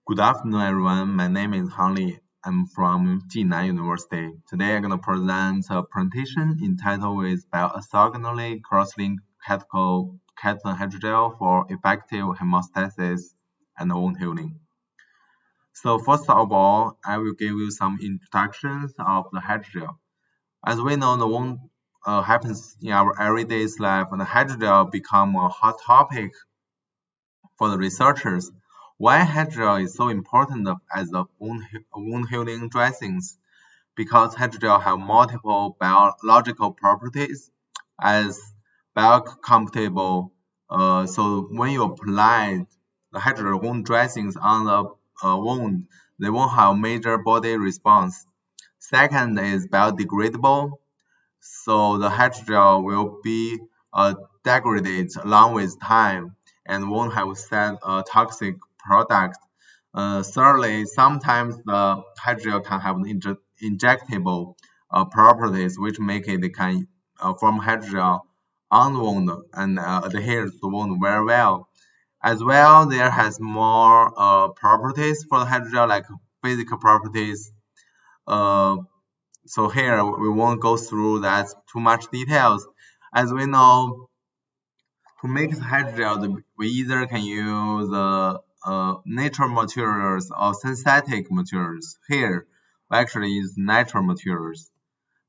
Good afternoon, everyone. My name is Hanli. I'm from Jinan University. Today, I'm going to present a presentation entitled with bioorthogonally crosslinked catechol cation hydrogel for effective hemostasis and wound healing. So first of all, I will give you some introductions of the hydrogel. As we know, the wound happens in our everyday life, and the hydrogel become a hot topic for the researchers. Why hydrogel is so important as a wound healing dressings? Because hydrogel have multiple biological properties as biocompatible. So when you apply the hydrogel wound dressings on the wound, they won't have major body response. Second is biodegradable. So the hydrogel will be degraded along with time and won't have said toxic product. Thirdly, sometimes the hydrogel can have injectable properties, which make it can form hydrogel on the wound and adhere to the wound very well. As well, there has more properties for the hydrogel, like physical properties. So here we won't go through that too much details. As we know, to make the hydrogel, we either can use natural materials or synthetic materials. Here, we actually use natural materials.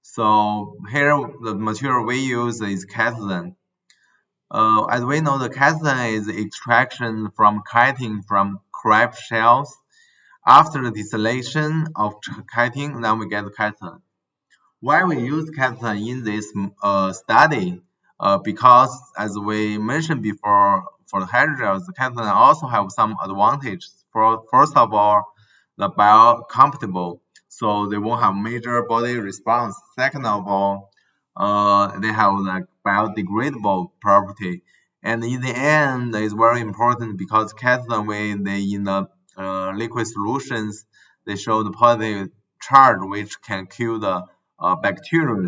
So here, the material we use is catechol. As we know, the catechol is extraction from chitin from crab shells. After the distillation of chitin, then we get the catechol. Why we use catechol in this study? Because as we mentioned before, for the hydrogels, the catechol also have some advantages. First of all, the biocompatible, so they won't have major body response. Second of all, they have like biodegradable property, and in the end, it's very important because catechol when they in the liquid solutions, they show the positive charge which can kill the bacteria.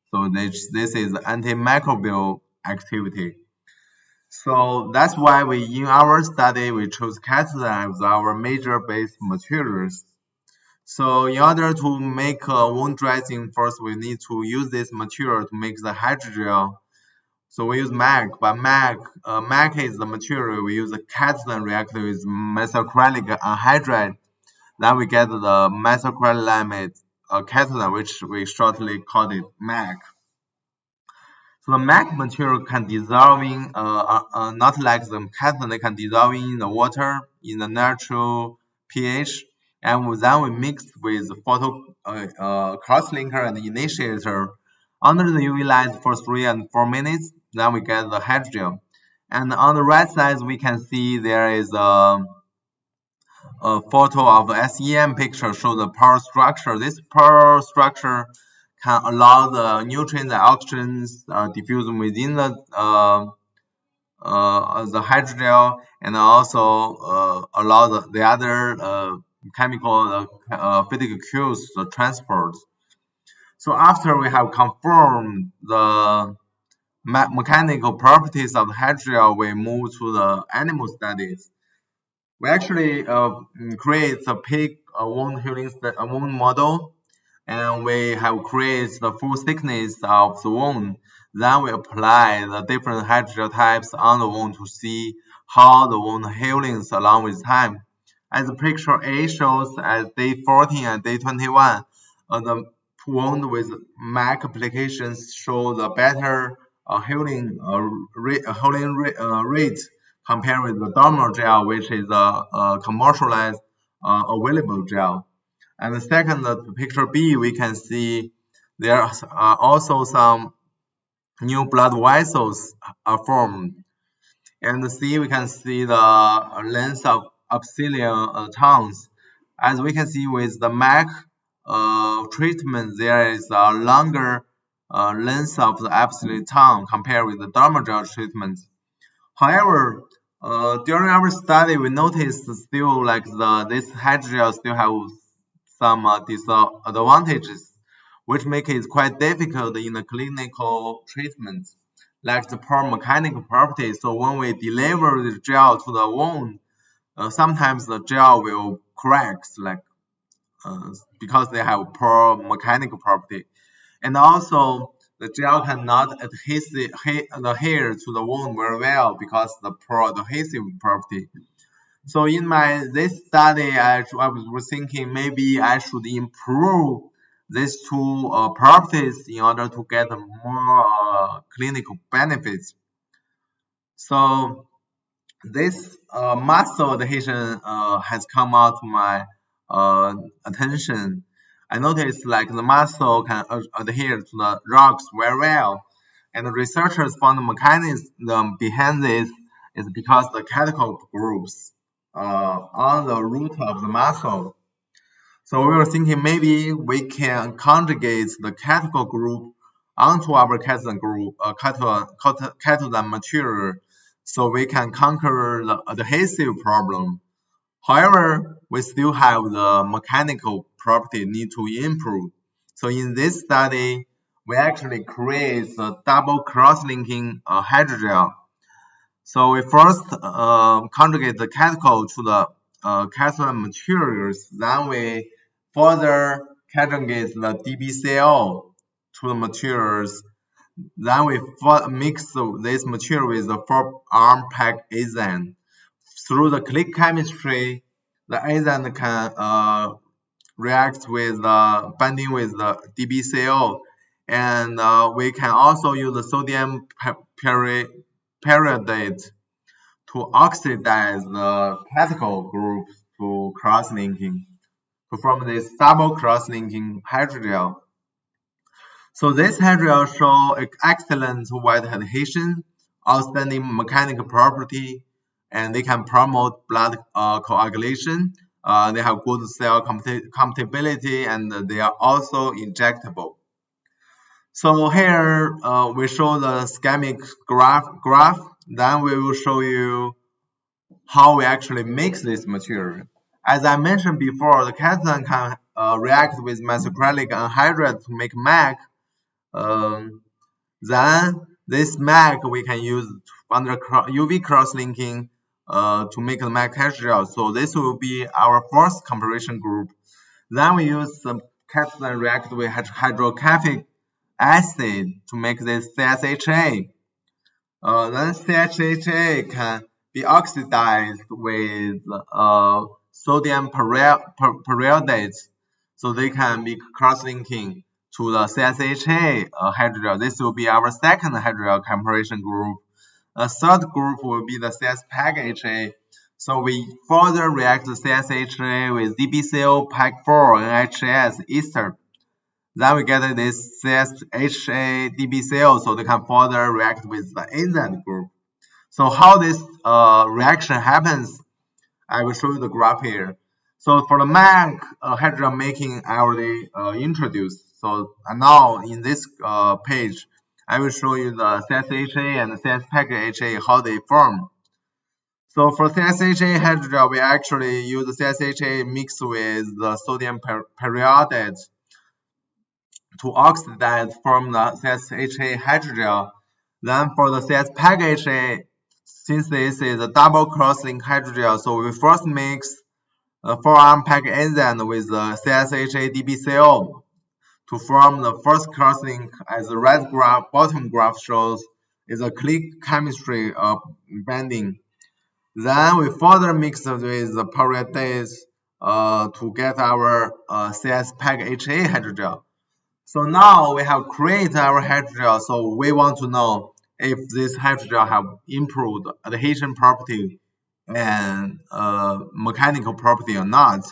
So this is antimicrobial activity. So that's why in our study we chose catechol as our major base materials. So in order to make a wound dressing, first we need to use this material to make the hydrogel. So we use MAC, but MAC is the material. We use a catechol reactor with methacrylic anhydride. Then we get the methacrylamide catechol, which we shortly called it MAC. So the MAC material can dissolve in, not like the catechol, they can dissolve in the water in the natural pH. And then we mix with photo crosslinker and initiator under the UV light for 3 and 4 minutes. Then we get the hydrogel. And on the right side, we can see there is a photo of the SEM picture show the pore structure. This pore structure can allow the nutrients and oxygens diffusion within the hydrogel, and also allow the other chemical physical cues the transport. So after we have confirmed the mechanical properties of the hydrogel, we move to the animal studies. We actually create a pig wound healing wound model, and we have created the full thickness of the wound. Then we apply the different hydrogel types on the wound to see how the wound healings along with time. As the picture A shows, at day 14 and day 21, the wound with MAC applications show the better healing rate compared with the dermal gel, which is a commercialized available gel. And the second, the picture B, we can see there are also some new blood vessels are formed. And C, we can see the length of epithelial tongues. As we can see with the MAC treatment, there is a longer length of the epithelial tongue compared with the dermal gel treatment. However, during our study, we noticed still like this hydrogel still have some disadvantages, which make it quite difficult in the clinical treatment, like the poor mechanical properties. So when we deliver the gel to the wound, sometimes the gel will crack, like because they have poor mechanical property. And also, the gel cannot adhere to the wound very well because the poor adhesive property. So in this study, I was thinking maybe I should improve these two properties in order to get more clinical benefits. So this muscle adhesion has come out to my attention. I noticed like the muscle can adhere to the rocks very well, and the researchers found the mechanism behind this is because the catechol groups on the root of the muscle. So we were thinking maybe we can conjugate the catechol group onto our catechol group, catechol material, so we can conquer the adhesive problem. However, we still have the mechanical property need to improve. So in this study, we actually create a double cross-linking hydrogel. So we first conjugate the catechol to the catechol materials, then we further conjugate the DBCL to the materials. Then we mix this material with the four-arm pack adhesion. Through the click chemistry, the adhesion can react with binding with the DBCL, and we can also use the sodium periodate to oxidize the catechol group to cross-linking to form this double cross-linking hydrogel. So this hydrogel shows excellent wide adhesion, outstanding mechanical property, and they can promote blood coagulation. They have good cell compatibility, and they are also injectable. So here we show the schematic graph. Then we will show you how we actually mix this material. As I mentioned before, the catechol can react with mesocrolic anhydride to make MAC. Then this MAC we can use under UV cross-linking to make the MAC hydrogel. So this will be our first comparison group. Then we use the catechol react with hydrochloric acid to make this CSHA. Then CSHA can be oxidized with sodium periodate, so they can be cross-linking to the CSHA hydrogel. This will be our second hydrogel comparison group. A third group will be the CS-PEG-HA. So we further react the CSHA with DBCO PEG4 and HAS ester. Then we get this CSHA DBCO, so they can further react with the AZ group. So how this reaction happens, I will show you the graph here. So for the MAC hydrogel making, I already introduced. So now in this page, I will show you the CSHA and the CS-PEG-HA, how they form. So for CSHA hydrogel, we actually use the CSHA mixed with the sodium periodate to oxidize from the CSHA hydrogel. Then for the CS-PEG-HA, since this is a double cross-link hydrogel, so we first mix a 4-arm PEG enzyme with the CSHA DBCO to form the first cross-link. As the red graph, bottom graph shows, is a click chemistry of binding. Then we further mix it with the periodate to get our CS-PEG-HA hydrogel. So now we have created our hydrogel, so we want to know if this hydrogel have improved adhesion property and mechanical property or not.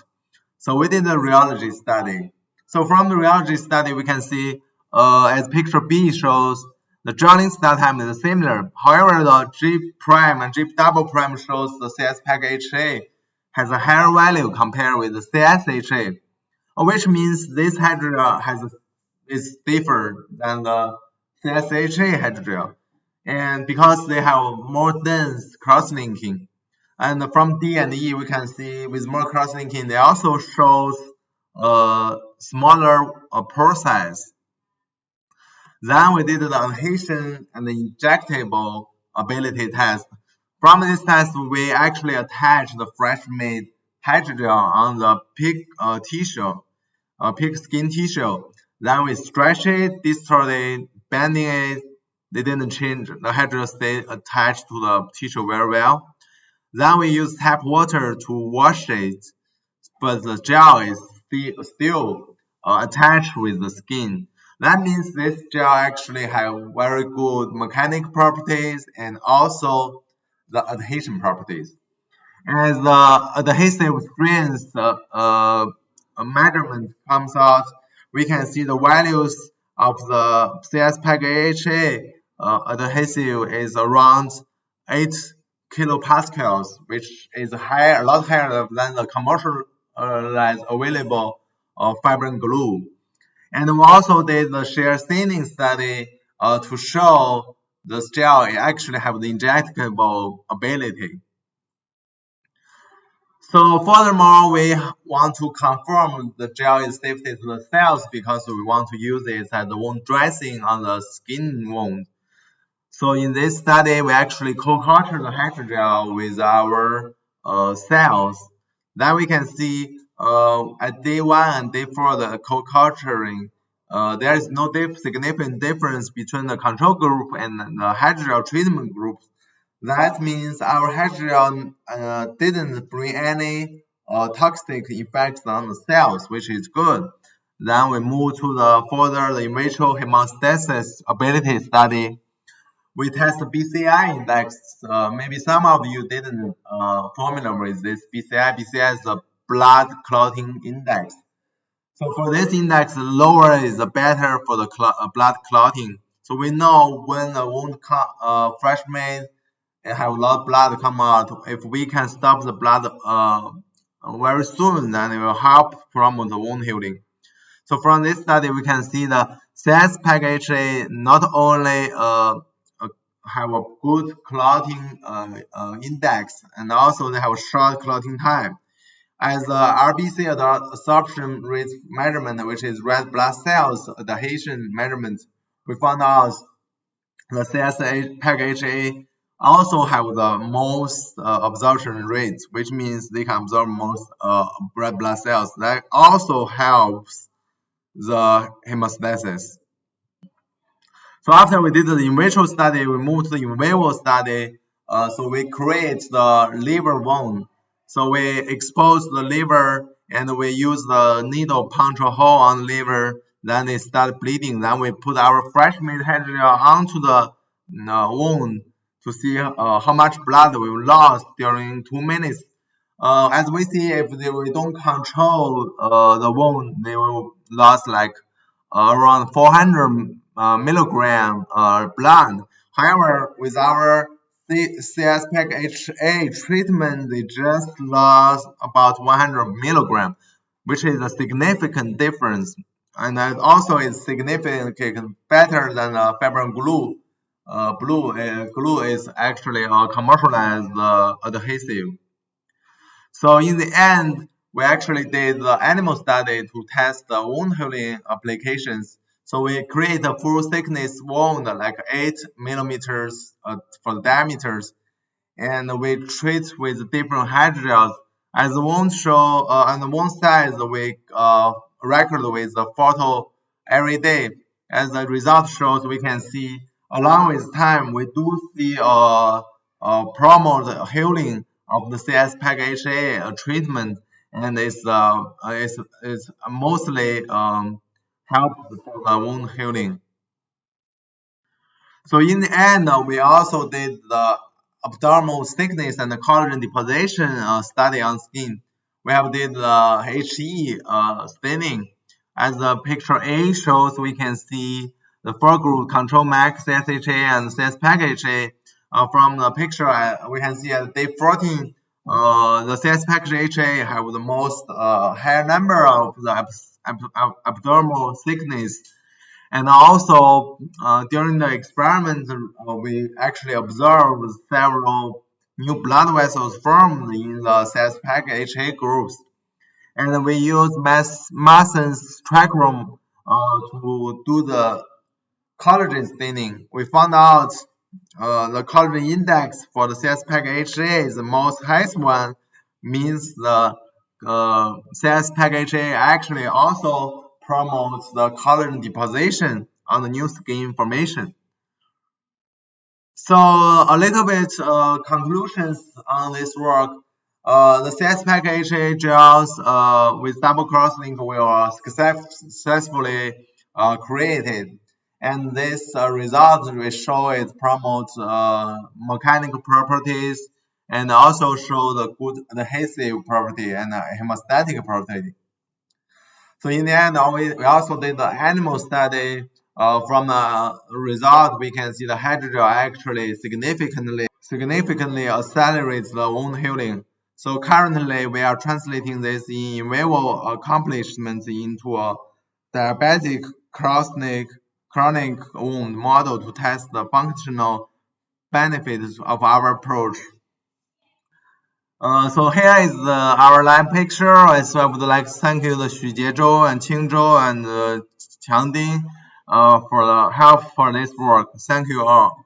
So we did a rheology study. So from the rheology study, we can see as picture B shows, the drilling start time is similar. However, the G prime and G double prime shows the CS-PEG-HA has a higher value compared with the CSHA, which means this hydrogel is different than the CSHA hydrogel, and because they have more dense cross-linking. And from D and E, we can see with more cross-linking, they also shows smaller pore size. Then we did the adhesion and the injectable ability test. From this test, we actually attach the fresh-made hydrogel on the pig pig skin tissue. Then we stretch it, distort it, bending it. They didn't change. The hydrogel stayed attached to the tissue very well. Then we use tap water to wash it, but the gel is still attached with the skin. That means this gel actually have very good mechanical properties and also the adhesion properties. As the adhesive strength measurement comes out, we can see the values of the CS package HA adhesive is around 8 kilopascals, which is higher, a lot higher than the commercialized available fibrin glue. And we also did the shear thinning study to show the gel actually have the injectable ability. So furthermore, we want to confirm the gel is safety to the cells because we want to use it as the wound dressing on the skin wound. So in this study, we actually co-culture the hydrogel with our cells. Then we can see at day 1 and day 4, the co-culturing, there is no significant difference between the control group and the hydrogel treatment group. That means our hydrogel didn't bring any toxic effects on the cells, which is good. Then we move to the further the in vitro hemostasis ability study. We test the BCI index. Maybe some of you didn't familiar with this BCI. BCI is the blood clotting index. So for this index, the lower is the better for the blood clotting. So we know when a wound fresh made and have a lot of blood come out, if we can stop the blood very soon, then it will help promote the wound healing. So from this study, we can see the CS package HA not only have a good clotting index, and also they have a short clotting time. As the RBC absorption rate measurement, which is red blood cells adhesion measurement, we found out the CS package HA also have the most absorption rate, which means they can absorb most red blood cells. That also helps the hemostasis. So after we did the in vitro study, we moved to the in vivo study. So we create the liver wound. So we expose the liver and we use the needle punch a hole on the liver. Then it start bleeding. Then we put our fresh made hydrogel onto the wound to see how much blood we lost during 2 minutes. As we see, if we don't control the wound, they will lose like around 400 milligram blood. However, with our CS package HA treatment, they just lost about 100 milligram, which is a significant difference. And it also is significantly better than fibrin glue. Glue is actually a commercialized adhesive. So in the end, we actually did the animal study to test the wound healing applications. So we create a full thickness wound like 8 millimeters for the diameters, and we treat with different hydrogels. As the wound show on the wound size, we record with the photo every day. As the result shows, we can see along with time, we do see promote healing of the CS package HA treatment, and it's mostly help for the wound healing. So in the end, we also did the epidermal thickness and the collagen deposition study on skin. We have did the HE staining. As the picture A shows, we can see the four group control max, CSHA, and CS package HA. From the picture, we can see at day 14, the CS package HA have the most higher number of the epidermal thickness. And also, during the experiment, we actually observed several new blood vessels formed in the CS package HA groups. And we use Mussel trachrome to do the collagen staining. We found out the collagen index for the CS pack HA is the most highest one, means the CS pack HA actually also promotes the collagen deposition on the new skin formation. So a little bit conclusions on this work. The CS pack HA gels with double crosslink were successfully created, and this result will show it promotes mechanical properties and also show the good adhesive property and hemostatic property. So in the end, we also did the animal study. From the result, we can see the hydrogel actually significantly accelerates the wound healing. So currently, we are translating this in vivo accomplishments into a diabetic chronic wound model to test the functional benefits of our approach. So here is our lab picture. So I would like to thank you the Xu Jiezhou and Qingzhou and Qiangding for the help for this work. Thank you all.